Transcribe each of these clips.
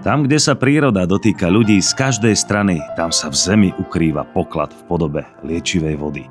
Tam, kde sa príroda dotýka ľudí z každej strany, tam sa v zemi ukrýva poklad v podobe liečivej vody.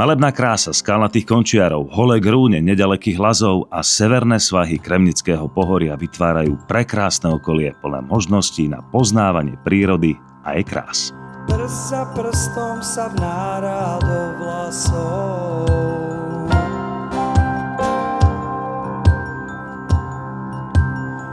Malebná krása skalnatých končiarov, holé grúne nedalekých Lazov a severné svahy Kremnického pohoria vytvárajú prekrásne okolie plné možností na poznávanie prírody a jej krás. Prst za prstom sa vnára do vlasov.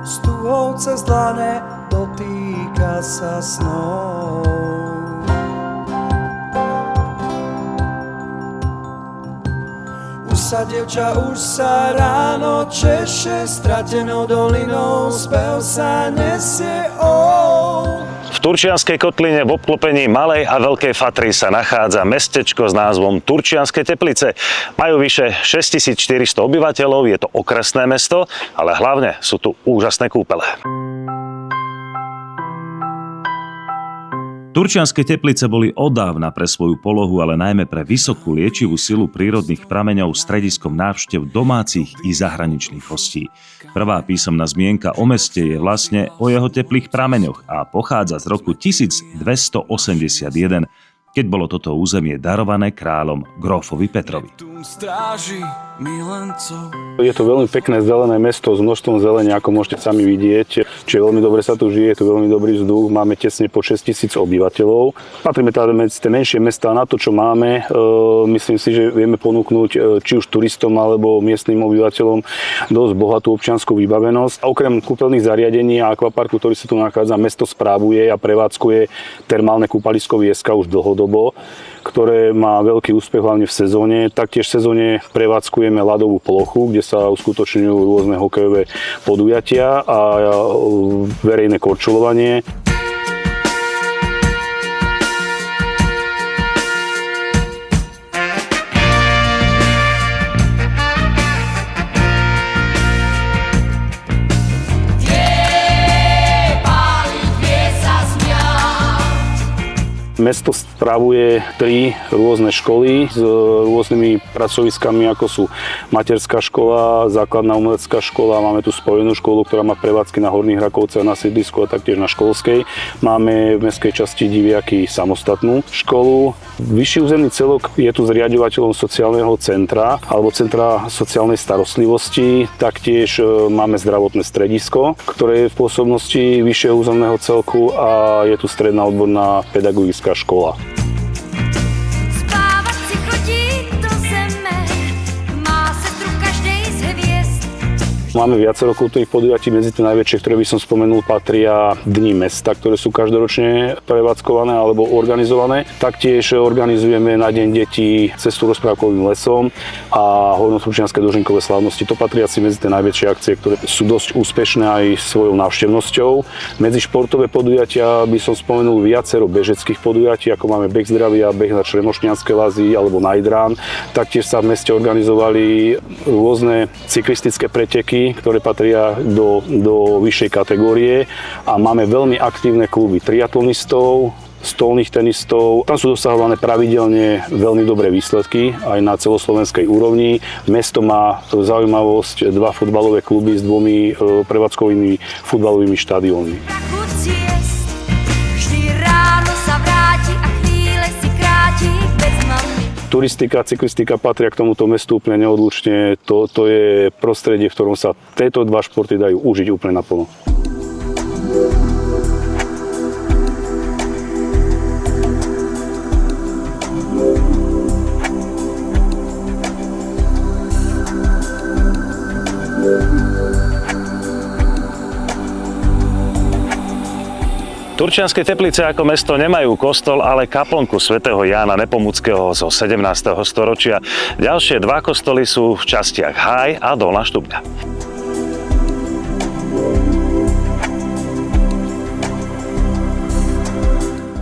Stúhou cez dlane dotýka sa snou. Už sa dievča, už sa ráno češe, stratenou dolinou spev sa nesie. V Turčianskej kotline v obklopení Malej a Veľkej Fatry sa nachádza mestečko s názvom Turčianske Teplice. Majú vyše 6400 obyvateľov, je to okresné mesto, ale hlavne sú tu úžasné kúpele. Turčianske Teplice boli odávna pre svoju polohu, ale najmä pre vysokú liečivú silu prírodných prameňov strediskom návštev domácich i zahraničných hostí. Prvá písomná zmienka o meste je vlastne o jeho teplých prameňoch a pochádza z roku 1281, keď bolo toto územie darované kráľom Grófovi Petrovi. Je to veľmi pekné zelené mesto s množstvom zelenia, ako môžete sami vidieť. Čiže veľmi dobre sa tu žije, je tu veľmi dobrý vzduch. Máme tesne po 6000 obyvateľov. Patríme teda medzi tie menšie mestá. Na to, čo máme, myslím si, že vieme ponúknuť či už turistom alebo miestnym obyvateľom dosť bohatú občiansku vybavenosť. A okrem kúpeľných zariadení a akvaparku, ktorý sa tu nachádza, mesto správuje a prevádzkuje termálne kúpalisko Vieska už dlhodobo, ktoré má veľký úspech hlavne v sezóne. Taktiež v sezóne prevádzkujeme ľadovú plochu, kde sa uskutočňujú rôzne hokejové podujatia a verejné korčulovanie. Mesto spravuje 3 rôzne školy s rôznymi pracoviskami, ako sú materská škola, základná umelecká škola, máme tu spojenú školu, ktorá má prevádzky na Horných Rakovciach, na sídlisku a taktiež na Školskej. Máme v mestskej časti Diviaky samostatnú školu. Vyšší územný celok je tu zriaďovateľom sociálneho centra alebo centra sociálnej starostlivosti. Taktiež máme zdravotné stredisko, ktoré je v pôsobnosti vyššieho územného celku a je tu stredná odborná pedagogická škola. Máme viacero kultúrnych podujatí, medzi tie najväčšie, ktoré by som spomenul, patria Dni mesta, ktoré sú každoročne prevádzkované alebo organizované. Taktiež organizujeme na Deň detí cestu rozprávkovým lesom a hornostručianske dožinkové slávnosti. To patrí asi medzi tie najväčšie akcie, ktoré sú dosť úspešné aj svojou návštevnosťou. Medzi športové podujatia by som spomenul viacero bežeckých podujatí, ako máme beh zdravia, beh na Čremošnianske lazy alebo Najdrán. Taktiež sa v meste organizovali rôzne cyklistické preteky, ktoré patria do vyššej kategórie a máme veľmi aktívne kluby triatlonistov, stolných tenistov. Tam sú dosahované pravidelne veľmi dobré výsledky aj na celoslovenskej úrovni. Mesto má zaujímavosť 2 futbalové kluby s 2 prevádzkovými futbalovými štadiónmi. Turistika, cyklistika patria k tomuto mestu úplne neodlučne. To je prostredie, v ktorom sa tieto 2 športy dajú užiť úplne naplno. Turčianske Teplice ako mesto nemajú kostol, ale kaplnku svätého Jána Nepomuckého zo 17. storočia. Ďalšie 2 kostoly sú v častiach Háj a Dolná Štúbka.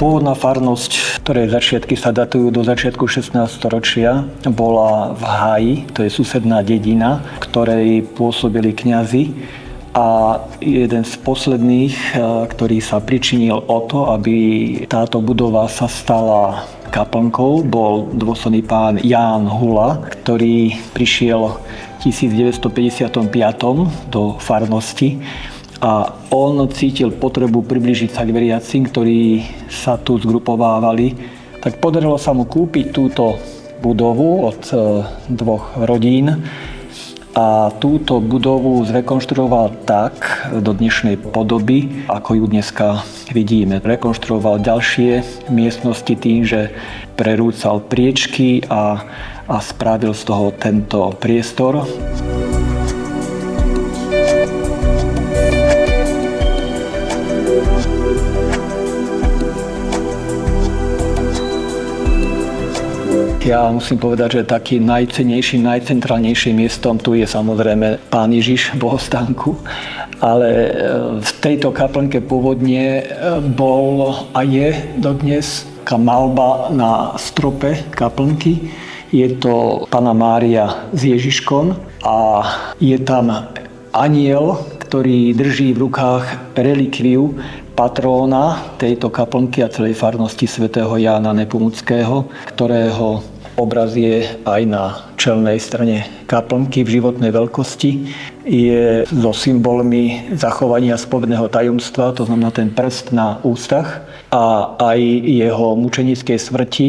Pôvodná farnosť, ktorej začiatky sa datujú do začiatku 16. storočia, bola v Háji, to je susedná dedina, ktorej pôsobili kňazi. A jeden z posledných, ktorý sa pričinil o to, aby táto budova sa stala kaplnkou, bol dôstojný pán Ján Hula, ktorý prišiel v 1955 do farnosti a on cítil potrebu priblížiť sa k veriacim, ktorí sa tu zgrupovávali. Tak podarilo sa mu kúpiť túto budovu od dvoch rodín a túto budovu zrekonštruoval tak do dnešnej podoby, ako ju dneska vidíme. Rekonštruoval ďalšie miestnosti tým, že prerúcal priečky a spravil z toho tento priestor. Ja musím povedať, že takým najcennejším, najcentrálnejším miestom tu je samozrejme Pán Ježiš v bohostánku, ale v tejto kaplnke pôvodne bol a je dodnes taká malba na strope kaplnky. Je to Panna Mária s Ježiškom a je tam anjel, ktorý drží v rukách relikviu patróna tejto kaplnky a celej farnosti svätého Jána Nepomuckého, ktorého obraz je aj na čelnej strane kaplnky v životnej veľkosti. Je so symbolmi zachovania spovedného tajomstva, to znamená ten prst na ústach a aj jeho mučenickej smrti.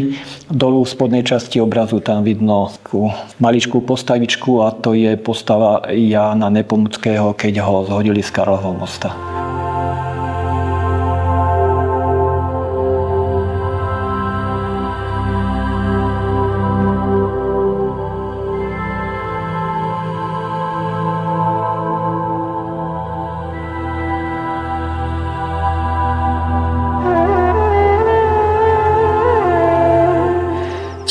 Dolu v spodnej časti obrazu tam vidno takú maličkú postavičku a to je postava Jána Nepomuckého, keď ho zhodili z Karlovho mosta.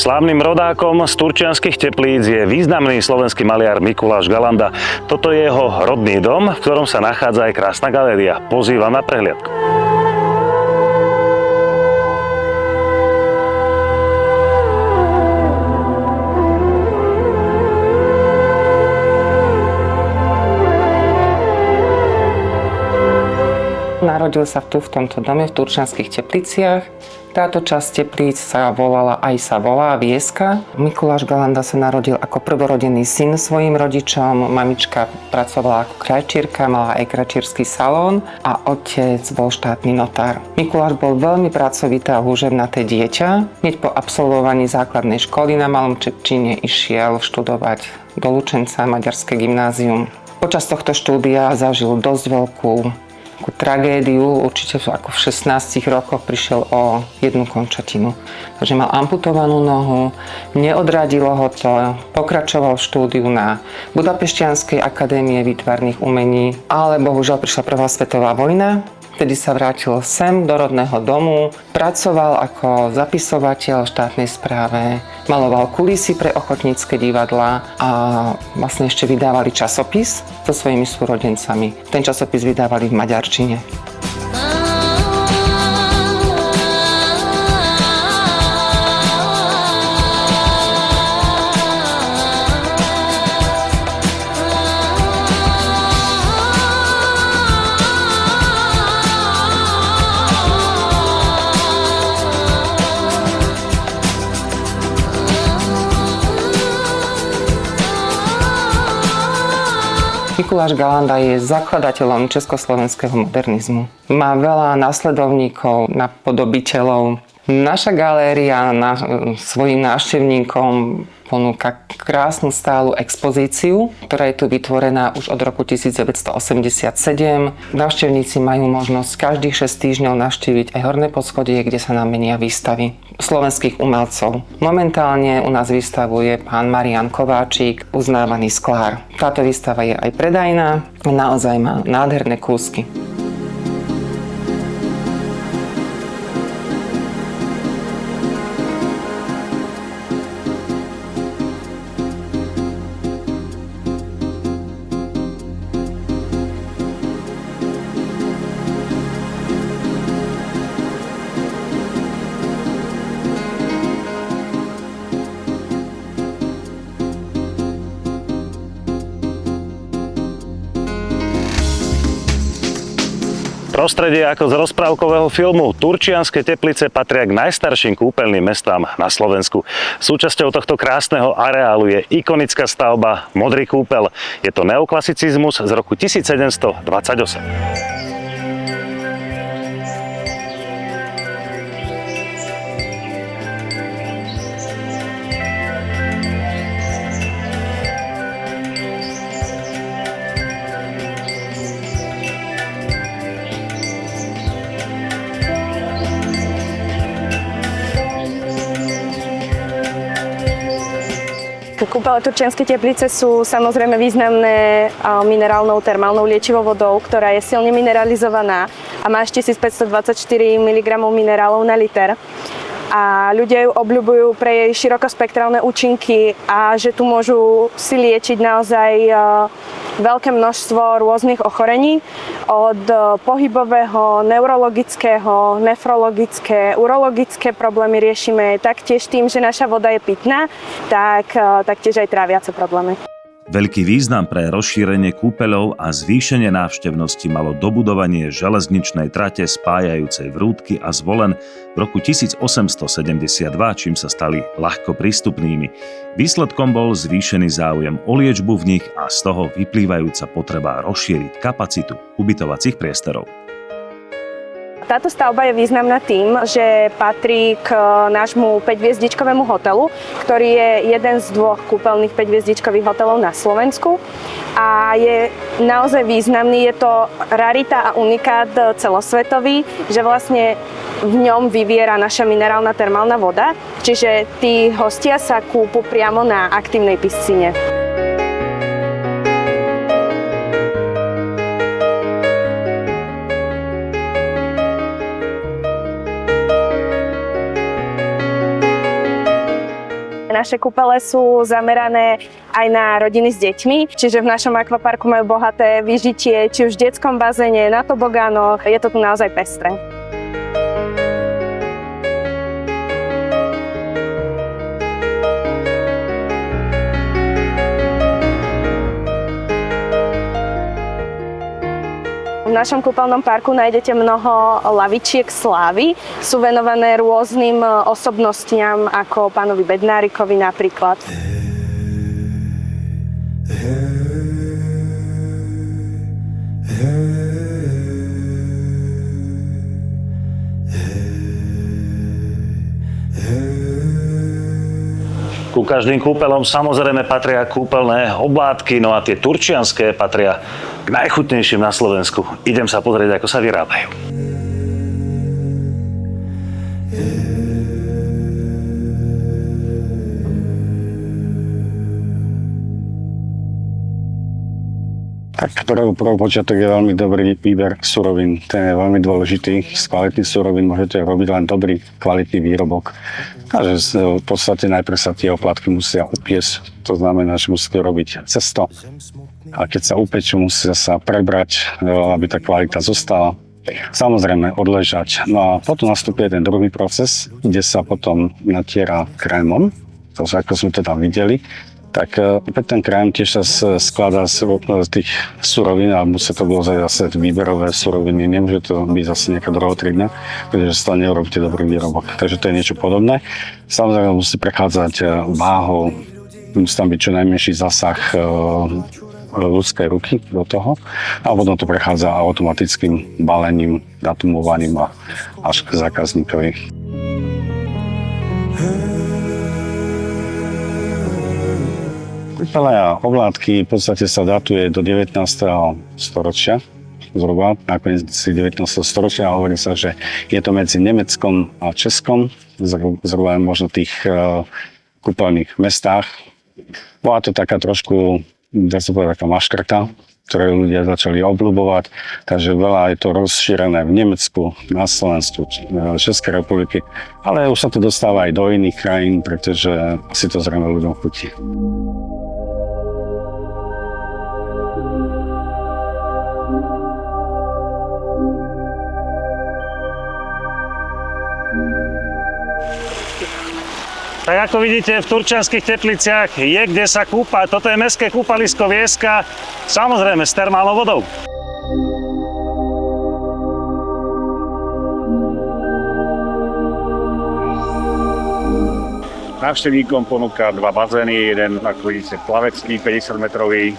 Slávnym rodákom z Turčianskych Teplíc je významný slovenský maliar Mikuláš Galanda. Toto je jeho rodný dom, v ktorom sa nachádza aj krásna galéria. Pozývam na prehliadku. Narodil sa tu v tomto dome v Turčianskych Tepliciach. Táto časť Teplíc sa volá Vieska. Mikuláš Galanda sa narodil ako prvorodený syn svojim rodičom. Mamička pracovala ako krajčírka, mala aj krajčírsky salón a otec bol štátny notár. Mikuláš bol veľmi pracovité a húževnaté dieťa. Hneď po absolvovaní základnej školy na Malom Čepčine išiel študovať do Lučenca maďarské gymnázium. Počas tohto štúdia zažil dosť veľkú tragédiu, určite ako v 16 rokoch prišiel o jednu končatinu. Takže mal amputovanú nohu, neodradilo ho to, pokračoval v štúdiu na Budapešťanskej akadémie výtvarných umení, ale bohužiaľ prišla prvá svetová vojna. Vtedy sa vrátil sem do rodného domu, pracoval ako zapisovateľ v štátnej správe, maloval kulisy pre ochotnícke divadlá a vlastne ešte vydávali časopis so svojimi súrodencami. Ten časopis vydávali v maďarčine. Mikuláš Galanda je zakladateľom československého modernizmu. Má veľa následovníkov, napodobiteľov. Naša galéria svojim návštevníkom ponúka krásnu stálu expozíciu, ktorá je tu vytvorená už od roku 1987. Návštevníci majú možnosť každých 6 týždňov navštíviť aj horné poschodie, kde sa nám menia výstavy slovenských umelcov. Momentálne u nás vystavuje pán Marián Kováčik, uznávaný sklár. Táto výstava je aj predajná, naozaj má nádherné kúsky. Prostredie ako z rozprávkového filmu. Turčianske Teplice patria k najstarším kúpeľným mestám na Slovensku. Súčasťou tohto krásneho areálu je ikonická stavba Modrý kúpeľ. Je to neoklasicizmus z roku 1728. Kúpeľe Turčianske Teplice sú samozrejme významné minerálnou termálnou liečivou vodou, ktorá je silne mineralizovaná a má až 1524 mg minerálov na liter. A ľudia ju obľúbujú pre jej širokospektrálne účinky a že tu môžu si liečiť naozaj veľké množstvo rôznych ochorení, od pohybového, neurologického, nefrologické, urologické problémy riešime taktiež tým, že naša voda je pitná, taktiež aj tráviace problémy. Veľký význam pre rozšírenie kúpeľov a zvýšenie návštevnosti malo dobudovanie železničnej trate spájajúcej Vrútky a Zvolen v roku 1872, čím sa stali ľahko prístupnými. Výsledkom bol zvýšený záujem o liečbu v nich a z toho vyplývajúca potreba rozšíriť kapacitu ubytovacích priestorov. Táto stavba je významná tým, že patrí k nášmu 5-hviezdičkovému hotelu, ktorý je jeden z dvoch kúpeľných 5-hviezdičkových hotelov na Slovensku a je naozaj významný. Je to rarita a unikát celosvetový, že vlastne v ňom vyviera naša minerálna termálna voda, čiže tí hostia sa kúpu priamo na aktívnej piscine. Naše kúpele sú zamerané aj na rodiny s deťmi, čiže v našom akvaparku majú bohaté vyžitie, či už v detskom bazéne, na tobogánoch, je to tu naozaj pestré. V našom kúpeľnom parku nájdete mnoho lavičiek slávy. Sú venované rôznym osobnostiam, ako pánovi Bednárikovi napríklad. Ku každým kúpeľom samozrejme patria kúpeľné oblátky, no a tie turčianske patria k najchutnejším na Slovensku. Idem sa pozrieť, ako sa vyrábajú. Tak prvý počiatok je veľmi dobrý výber surovín. Ten je veľmi dôležitý. Z kvalitných surovín môžete robiť len dobrý, kvalitný výrobok. A že v podstate najprv sa tie oplátky musia upiesť. To znamená, že musíte robiť cesto. A keď sa upečú, musia sa prebrať, aby tá kvalita zostala. Samozrejme odležať. No a potom nastupuje ten druhý proces, kde sa potom natiera krémom. To ako sme to tam videli. Tak ten krém tiež sa skladá z tých surovín a musí to bolo zase výberové suroviny. Nemôže to byť zase nejaká druhotridná, pretože sa tam neurobíte dobrý výrobok. Takže to je niečo podobné. Samozrejme musí prechádzať váhou, musí tam byť čo najmenší zasah ľudskej ruky do toho a potom to prechádza automatickým balením, datumovaním a až k zákazníkovi. Kúpeľe a oblátky v podstate sa datuje do 19. storočia, zhruba na koniec 19. storočia. Hovorí sa, že je to medzi Nemeckom a Českom, zhruba možno v tých kúpeľných mestách. Bola to taká trošku, dá sa povedať, taká maškrta, ktoré ľudia začali obľúbovať. Takže veľa je to rozšírené v Nemecku, na Slovensku, v Českej republiky. Ale už sa to dostáva aj do iných krajín, pretože si to zrejme ľuďom chutí. Tak ako vidíte, v Turčianskych Tepliciach je kde sa kúpať. Toto je mestské kúpalisko Vieska, samozrejme s termálnou vodou. Návštevníkom ponúka 2 bazény, jeden ako vidíte plavecký 50 metrový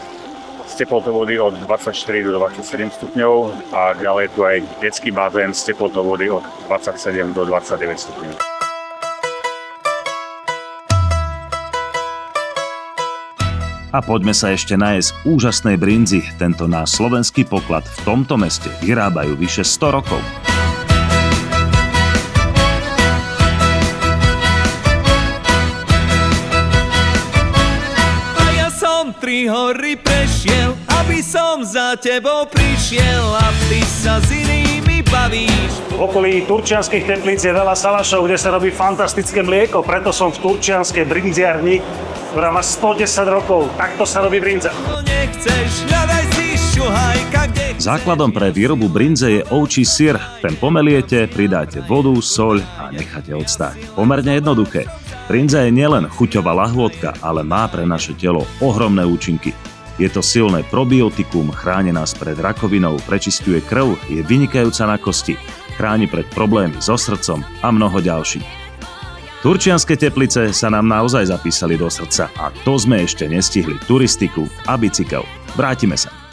s teplotou vody od 24 do 27 stupňov a ďalej tu aj detský bazén s teplotou vody od 27 do 29 stupňov. A poďme sa ešte nájsť v úžasnej brinzi. Tento náš slovenský poklad v tomto meste vyrábajú vyše 100 rokov. A ja som 3 hory prešiel, aby som za tebou prišiel a ty sa s inými bavíš. V okolí Turčianskych Teplíc je veľa salašov, kde sa robí fantastické mlieko, preto som v turčianskej brinziarni, ktorá má 110 rokov. Takto sa robí brinza. Nechceš, hľadaj si šuhajka, kde chceš. Základom pre výrobu brinze je ovčí syr. Ten pomeliete, pridáte vodu, soľ a necháte odstáť. Pomerne jednoduché. Brinza je nielen chuťová lahôdka, ale má pre naše telo ohromné účinky. Je to silné probiotikum, chráni nás pred rakovinou, prečisťuje krv, je vynikajúca na kosti, chráni pred problémy so srdcom a mnoho ďalších. Turčianske Teplice sa nám naozaj zapísali do srdca a to sme ešte nestihli turistiku a bicykel. Vrátime sa.